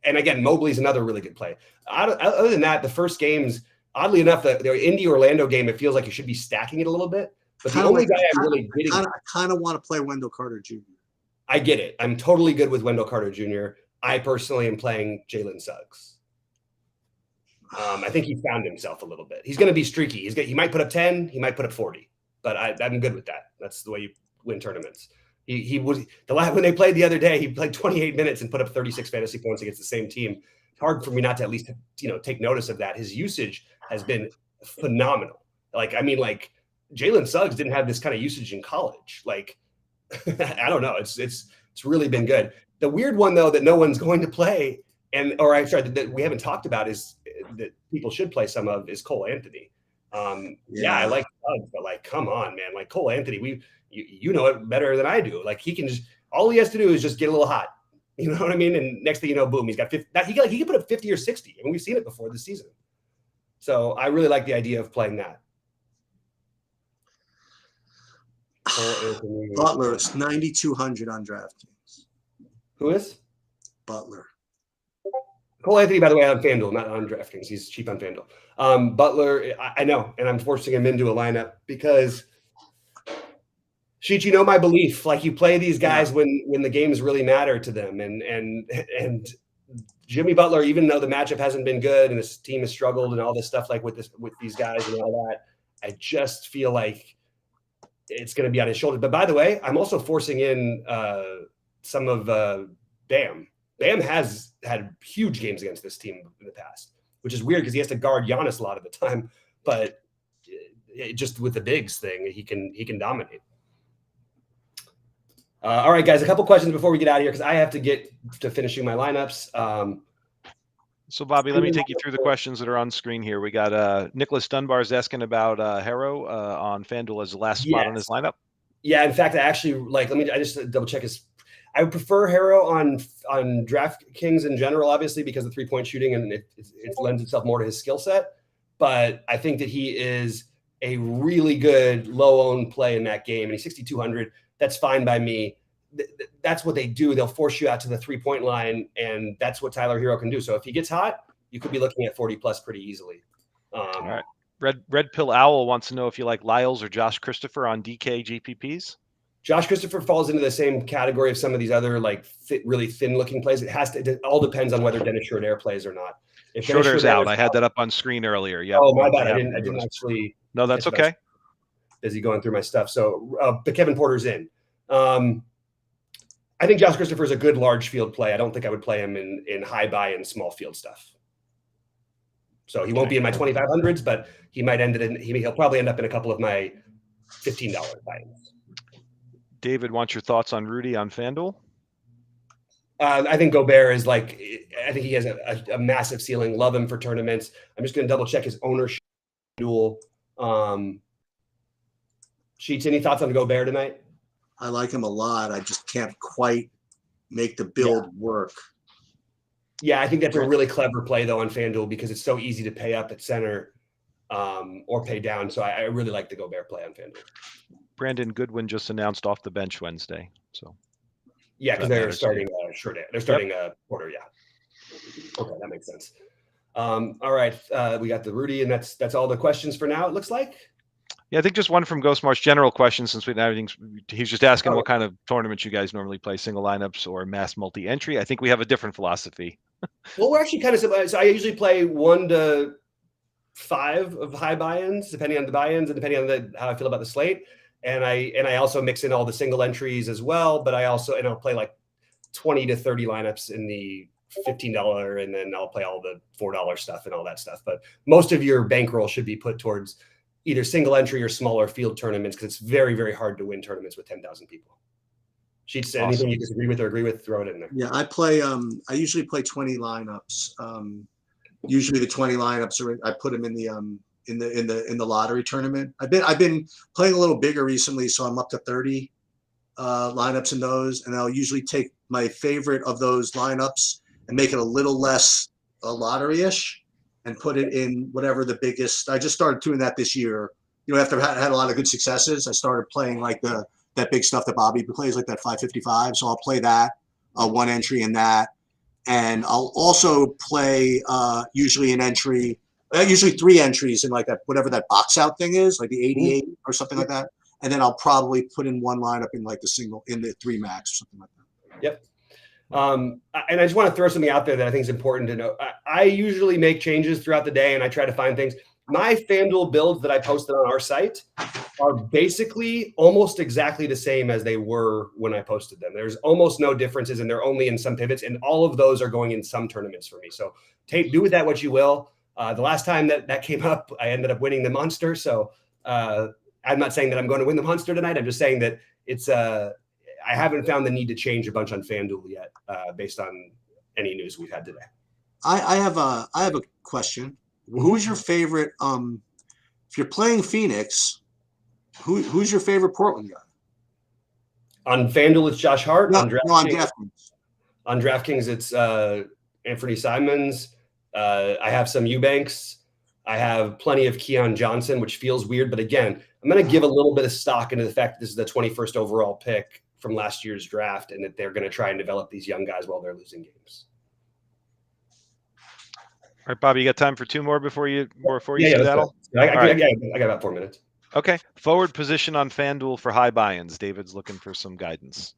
And again, Mobley's another really good play. Other than that, the first games, oddly enough, the Indy Orlando game, it feels like you should be stacking it a little bit. But the only guy I'm really getting, I kind of want to play Wendell Carter Jr. I get it. I'm totally good with Wendell Carter Jr. I personally am playing Jalen Suggs. I think he found himself a little bit. He's going to be streaky. He might put up 10, he might put up 40, but I'm good with that. That's the way you win tournaments. He was when they played the other day, he played 28 minutes and put up 36 fantasy points against the same team. It's hard for me not to at least take notice of that. His usage has been phenomenal. Like Jalen Suggs didn't have this kind of usage in college. Like I don't know. It's really been good. The weird one though that no one's going to play, that we haven't talked about is that people should play some of is Cole Anthony. Yeah, I like Suggs, but come on, man. Like Cole Anthony, you know it better than I do. Like he can all he has to do is just get a little hot. You know what I mean? And next thing you know, boom, he's got 50. He can put up 50 or 60. I mean, we've seen it before this season. So I really like the idea of playing that. Butler is 9,200 on DraftKings. Who is? Butler. Cole Anthony, by the way, on FanDuel, not on DraftKings. He's cheap on FanDuel. Butler, I know, and I'm forcing him into a lineup because Sheet, you know my belief. Like you play these guys when the games really matter to them, and Jimmy Butler, even though the matchup hasn't been good and this team has struggled and all this stuff with these guys and all that, I just feel like it's going to be on his shoulder. But by the way, I'm also forcing in some of Bam. Bam has had huge games against this team in the past, which is weird because he has to guard Giannis a lot of the time. But just with the bigs thing, he can dominate. All right, guys, a couple questions before we get out of here because I have to get to finishing my lineups. So, Bobby, let me take you through the questions that are on screen here. We got Nicholas Dunbar is asking about Harrow on FanDuel as the last spot on his lineup. Yeah, in fact, I actually I just double check his. I would prefer Harrow on DraftKings in general, obviously, because of 3-point shooting and it lends itself more to his skill set. But I think that he is a really good low-owned play in that game, and he's 6,200. That's fine by me. That's what they do. They'll force you out to the 3-point line, and that's what Tyler Hero can do. So if he gets hot, you could be looking at 40 plus pretty easily. All right. Red Pill Owl wants to know if you like Lyles or Josh Christopher on DK GPPs. Josh Christopher falls into the same category of some of these other really thin-looking plays. It all depends on whether Dennis Schroeder plays or not. If Schroeder's out. I had that up on screen earlier. Yeah. Oh, my bad. I didn't actually. No, that's okay. Busy going through my stuff. So, but Kevin Porter's in. I think Josh Christopher is a good large field play. I don't think I would play him in high buy and small field stuff. So he won't be in my 2,500s, but he might he'll probably end up in a couple of my $15 buy-ins. David wants your thoughts on Rudy on FanDuel. I think Gobert is I think he has a massive ceiling. Love him for tournaments. I'm just going to double check his ownership duel. Sheets, any thoughts on Gobert tonight? I like him a lot. I just can't quite make the build work. Yeah, I think that's a really clever play, though, on FanDuel because it's so easy to pay up at center or pay down. So I really like the Gobert play on FanDuel. Brandon Goodwin just announced off the bench Wednesday. So yeah, because they're starting Schroeder. They're starting Porter, yeah. Okay, that makes sense. All right, we got the Rudy, and that's all the questions for now, it looks like. Yeah, I think just one from Ghost March. General question, since he's just asking what kind of tournaments you guys normally play, single lineups or mass multi-entry. I think we have a different philosophy. Well, we're actually kind of similar. So I usually play 1 to 5 of high buy-ins, depending on the buy-ins and depending on how I feel about the slate. And I also mix in all the single entries as well. But I'll play like 20 to 30 lineups in the $15, and then I'll play all the $4 stuff and all that stuff. But most of your bankroll should be put towards either single entry or smaller field tournaments because it's very, very hard to win tournaments with 10,000 people. Sheets, awesome. Anything you disagree with or agree with, throw it in there. Yeah, I usually play 20 lineups. Usually the 20 lineups I put them in the lottery tournament. I've been playing a little bigger recently, so I'm up to 30 lineups in those, and I'll usually take my favorite of those lineups and make it a little less lottery-ish. and put it in whatever the biggest. I just started doing that this year. After I had a lot of good successes, I started playing like that big stuff that Bobby plays, like that 555. So I'll play that, one entry in that, and I'll also play usually usually 3 entries in like that, whatever that box out thing is, like the 88 or something like that. And then I'll probably put in one lineup in like the 3 max or something like that. Yep. And I just want to throw something out there that I think is important to know. I usually make changes throughout the day and I try to find things. My FanDuel builds that I posted on our site are basically almost exactly the same as they were when I posted them. There's almost no differences, and they're only in some pivots, and all of those are going in some tournaments for me. So do with that what you will. The last time that came up, I ended up winning the Munster. So I'm not saying that I'm going to win the Munster tonight. I'm just saying that it's I haven't found the need to change a bunch on FanDuel yet, based on any news we've had today. I have a question. Who's your favorite? If you're playing Phoenix, who's your favorite Portland guy? On FanDuel, it's Josh Hart. No, on DraftKings. On DraftKings, it's Anthony Simons. I have some Eubanks. I have plenty of Keon Johnson, which feels weird. But again, I'm going to give a little bit of stock into the fact that this is the 21st overall pick from last year's draft, and that they're going to try and develop these young guys while they're losing games. All right, Bobby, you got time for 2 more before you Yeah, skedaddle? I got about 4 minutes. Okay. Forward position on FanDuel for high buy-ins. David's looking for some guidance.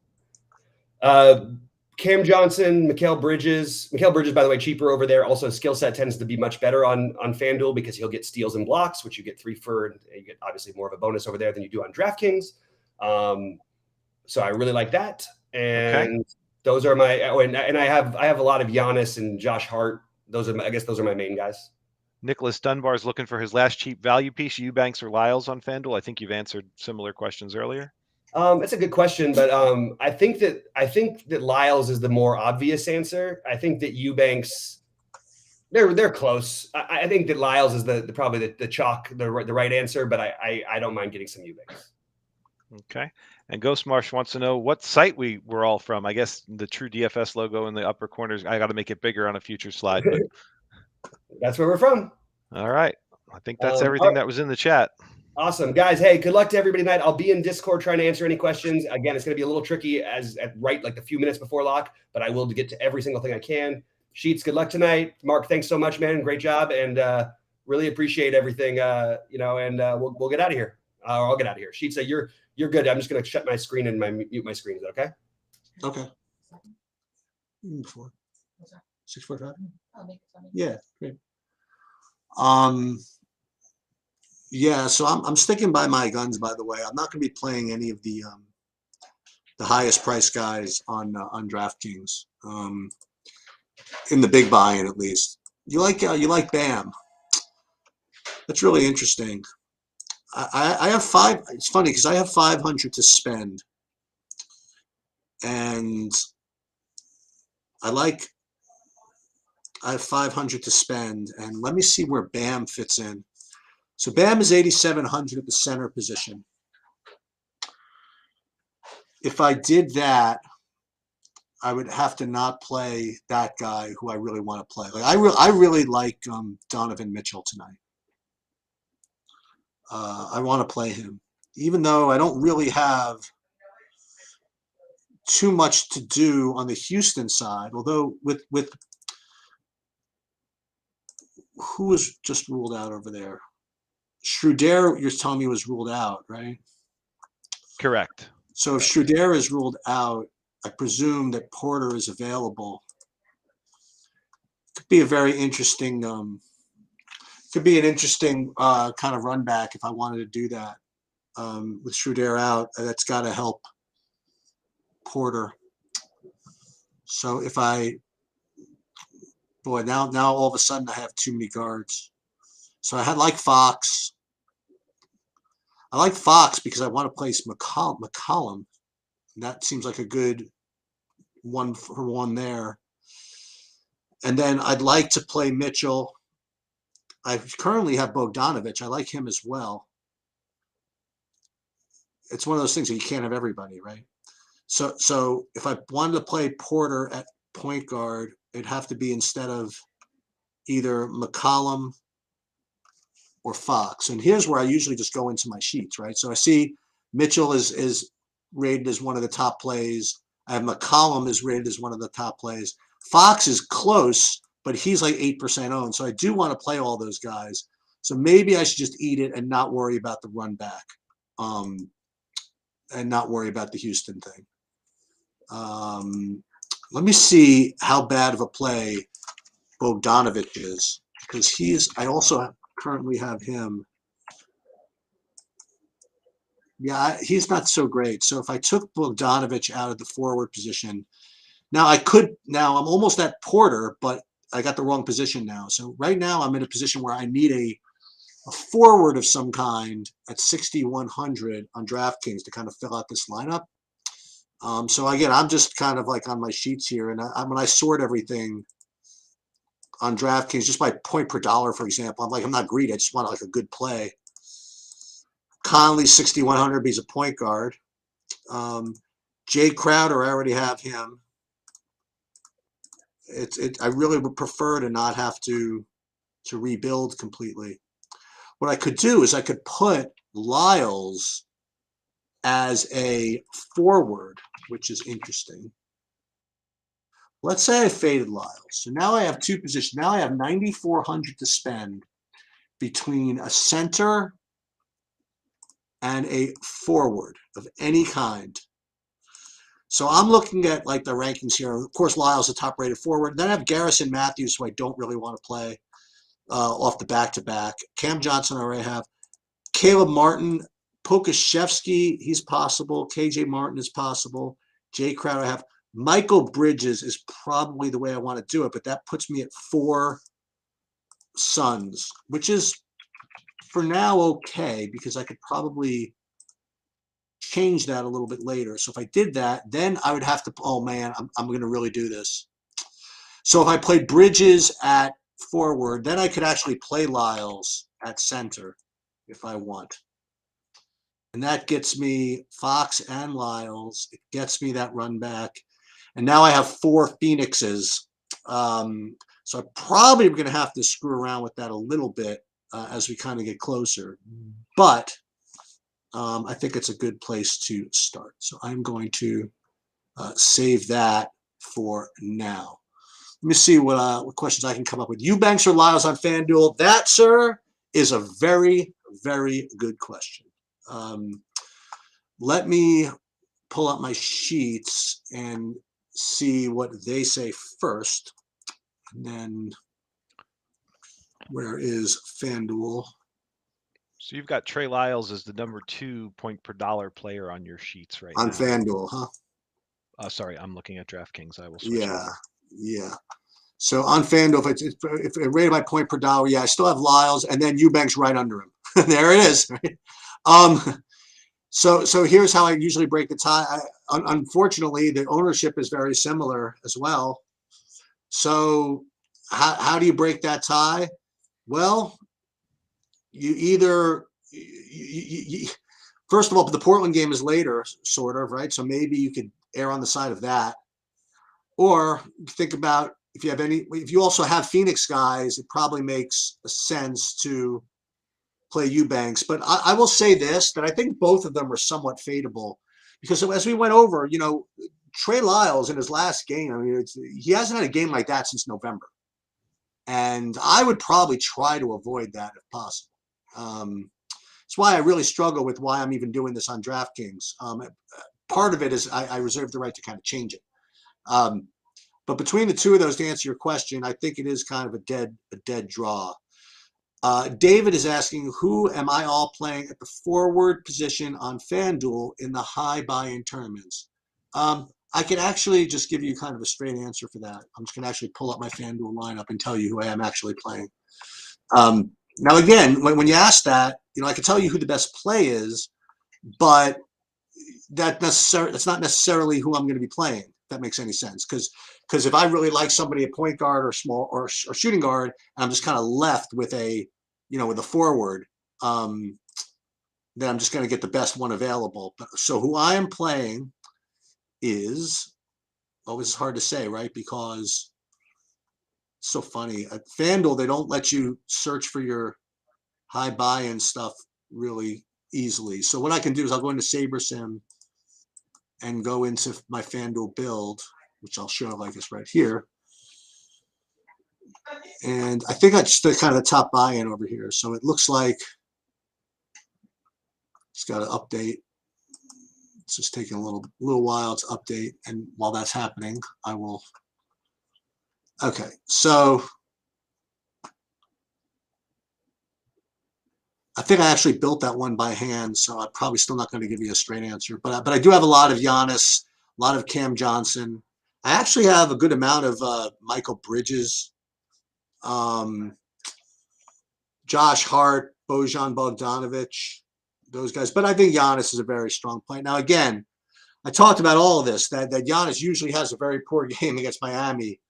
Cam Johnson, Mikal Bridges. Mikal Bridges, by the way, cheaper over there. Also, skill set tends to be much better on FanDuel because he'll get steals and blocks, which you get 3 for, and you get obviously more of a bonus over there than you do on DraftKings. So I really like that. And those are my and I have a lot of Giannis and Josh Hart. Those are my main guys. Nicholas Dunbar's looking for his last cheap value piece. Eubanks or Lyles on FanDuel. I think you've answered similar questions earlier. That's a good question, but I think that Lyles is the more obvious answer. I think that Eubanks, they're close. I think that Lyles is probably the chalk, the right answer, but I don't mind getting some Eubanks. Okay. And Ghost Marsh wants to know what site we were all from. I guess the True DFS logo in the upper corners. I got to make it bigger on a future slide. But that's where we're from. All right. I think that's everything that was in the chat. Awesome, guys. Hey, good luck to everybody tonight. I'll be in Discord trying to answer any questions. Again, it's going to be a little tricky like a few minutes before lock, but I will get to every single thing I can. Sheets, good luck tonight. Mark, thanks so much, man. Great job, and really appreciate everything. And we'll get out of here. I'll get out of here. Sheets, you're good. I'm just going to shut my screen and mute my screen. Is that okay? Okay. Before 6:45. Yeah, great. Yeah, so I'm sticking by my guns. By the way, I'm not going to be playing any of the highest price guys on DraftKings. In the big buy-in, at least. You like Bam? That's really interesting. I have 5. It's funny because I have 500 to spend, and I have 500 to spend, and let me see where Bam fits in. So Bam is 8,700 at the center position. If I did that, I would have to not play that guy who I really want to play. Like I really like Donovan Mitchell tonight. I want to play him, even though I don't really have too much to do on the Houston side. Although with who was just ruled out over there? Schroeder, you're telling me, was ruled out, right? Correct. So if Schroeder is ruled out, I presume that Porter is available. Could be a very interesting. Could be an interesting kind of run back if I wanted to do that with Schroeder out. That's got to help Porter. So if now all of a sudden I have too many guards. So I had Fox. I like Fox because I want to place McCollum. That seems like a good 1-for-1 there. And then I'd like to play Mitchell. I currently have Bogdanovich. I like him as well. It's one of those things that you can't have everybody, right? So if I wanted to play Porter at point guard, it'd have to be instead of either McCollum or Fox. And here's where I usually just go into my sheets, right? So I see Mitchell is rated as one of the top plays. I have McCollum is rated as one of the top plays. Fox is close, but he's like 8% owned. So I do want to play all those guys. So maybe I should just eat it and not worry about the run back, and not worry about the Houston thing. Let me see how bad of a play Bogdanovich is, because I also currently have him. Yeah, he's not so great. So if I took Bogdanovich out of the forward position, now I'm almost at Porter, but I got the wrong position now. So right now I'm in a position where I need a forward of some kind at 6,100 on DraftKings to kind of fill out this lineup. So again, I'm just kind of like on my sheets here, and when I sort everything on DraftKings just by point per dollar, for example, I'm not greedy. I just want like a good play. Conley 6,100, he's a point guard. Jay Crowder, I already have him. I really would prefer to not have to rebuild completely. What I could do is I could put Lyles as a forward, which is interesting. Let's say I faded Lyles. So now I have two positions. Now I have 9,400 to spend between a center and a forward of any kind. So I'm looking at like the rankings here. Of course, Lyles, the top rated forward. Then I have Garrison Matthews, who I don't really want to play off the back-to-back. Cam Johnson I already have. Caleb Martin, Pokashevsky, he's possible. KJ Martin is possible. Jay Crowder I have. Michael Bridges is probably the way I want to do it, but that puts me at 4 Suns, which is for now okay, because I could probably change that a little bit later. So if I did that, then I would have to, oh man, I'm going to really do this. So if I played Bridges at forward, then I could actually play Lyles at center if I want. And that gets me Fox and Lyles. It gets me that run back. And now I have 4 Phoenixes. So I probably am going to have to screw around with that a little bit as we kind of get closer. But I think it's a good place to start. So I'm going to save that for now. Let me see what questions I can come up with. Eubanks or Lyles on FanDuel? That, sir, is a very, very good question. Let me pull up my sheets and see what they say first. And then where is FanDuel? So you've got Trey Lyles as the number 2 point per dollar player on your sheets right On now. FanDuel, huh? Sorry, I'm looking at DraftKings. I will switch. Yeah. So on FanDuel, if it rated by point per dollar, yeah, I still have Lyles, and then Eubanks right under him. There it is. Right? So here's how I usually break the tie. Unfortunately, the ownership is very similar as well. So how do you break that tie? Well, you either first of all, the Portland game is later, sort of, right? So maybe you could err on the side of that, or think about if you also have Phoenix guys, it probably makes sense to play Eubanks. But I will say this, that I think both of them are somewhat fadeable, because as we went over, Trey Lyles in his last game, I mean, he hasn't had a game like that since November. And I would probably try to avoid that if possible. That's why I really struggle with why I'm even doing this on DraftKings. Part of it is I reserve the right to kind of change it. But between the two of those, to answer your question, I think it is kind of a dead draw. David is asking, who am I all playing at the forward position on FanDuel in the high buy-in tournaments? I can actually just give you kind of a straight answer for that. I'm just going to actually pull up my FanDuel lineup and tell you who I am actually playing. Now, again, when you ask that, I can tell you who the best play is, but that's not necessarily who I'm going to be playing, if that makes any sense. Because if I really like somebody at point guard or small or shooting guard, and I'm just kind of left with with a forward, then I'm just going to get the best one available. So who I am playing is, it's hard to say, right? Because so funny. At FanDuel, they don't let you search for your high buy-in stuff really easily. So what I can do is I'll go into SaberSim and go into my FanDuel build, which I'll show like this right here. And I think I just did kind of the top buy-in over here. So it looks like it's got to update. It's just taking a little while to update. And while that's happening, I will. Okay, so I think I actually built that one by hand, so I'm probably still not going to give you a straight answer. But I do have a lot of Giannis, a lot of Cam Johnson. I actually have a good amount of Michael Bridges, Josh Hart, Bojan Bogdanovic, those guys. But I think Giannis is a very strong play. Now, again, I talked about all of this, that Giannis usually has a very poor game against Miami.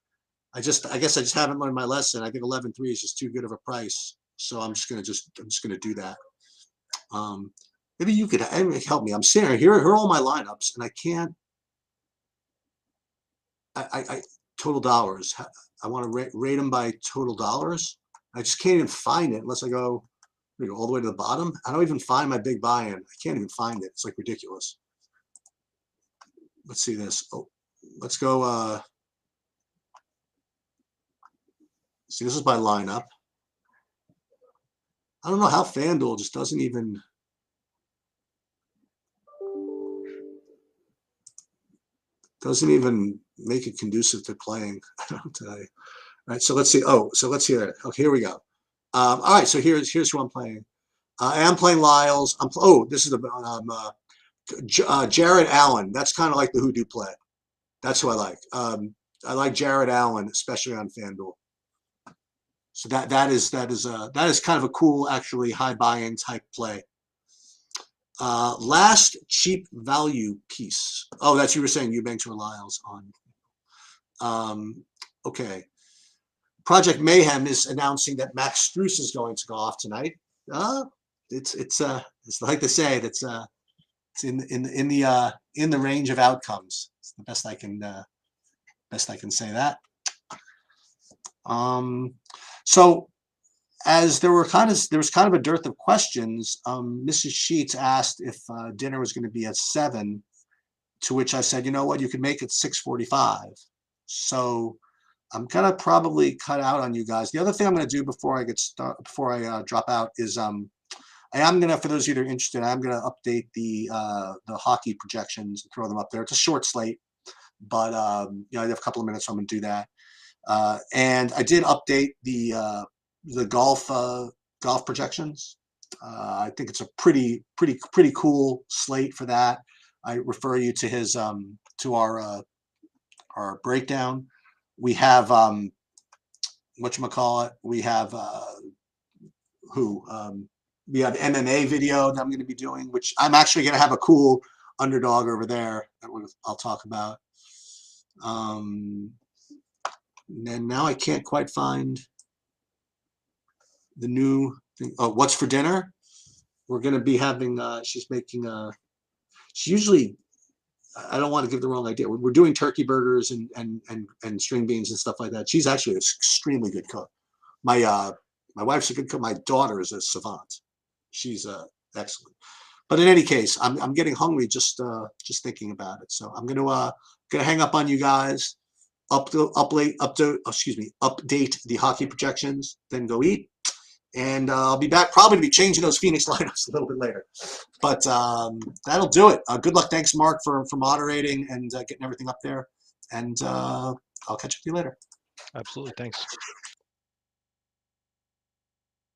I guess I just haven't learned my lesson. I think 11-3 is just too good of a price. So I'm just gonna do that. Maybe you could help me. I'm sitting here are all my lineups, and I can't. I total dollars. I want to rate them by total dollars. I just can't even find it unless I go all the way to the bottom. I don't even find my big buy-in. I can't even find it. It's like ridiculous. Let's see this. Oh, let's go. See, this is my lineup. I don't know how FanDuel just doesn't even. Make it conducive to playing today. All right, so let's see. Oh, so let's hear it. Okay, here we go. All right, so here's who I'm playing. I am playing Lyles. This is the Jared Allen. That's kind of like the hoodoo play. That's who I like. I like Jared Allen, especially on FanDuel. So that is kind of a cool, actually high buy-in type play. Last cheap value piece. Oh, that's you were saying Eubanks or Lyles on. Okay. Project Mayhem is announcing that Max Strus is going to go off tonight. It's like to say that's it's in the range of outcomes. It's the best I can say that. So as there was kind of a dearth of questions, Mrs. Sheets asked if dinner was going to be at 7, to which I said, you know what, you can make it 6:45. So I'm gonna probably cut out on you guys. The other thing I'm gonna do before I drop out is I am gonna, for those of you that are interested, I'm gonna update the hockey projections and throw them up there. It's a short slate, but I have a couple of minutes, so I'm gonna do that. And I did update the golf projections. I think it's a pretty cool slate for that. I refer you to his to our breakdown. We have whatchamacallit, we have we have MMA video that I'm going to be doing, which I'm actually going to have a cool underdog over there that I'll talk about. And now I can't quite find the new thing. Oh, what's for dinner? We're going to be having, she's making, she usually, I don't want to give the wrong idea. We're doing turkey burgers and string beans and stuff like that. She's actually an extremely good cook. My wife's a good cook. My daughter is a savant. She's excellent. But in any case, I'm getting hungry just thinking about it. So I'm gonna hang up on you guys. Update the hockey projections, then go eat, and I'll be back probably to be changing those Phoenix lineups a little bit later. But that'll do it. Good luck. Thanks, Mark, for moderating and getting everything up there. And I'll catch up with you later. Absolutely. Thanks.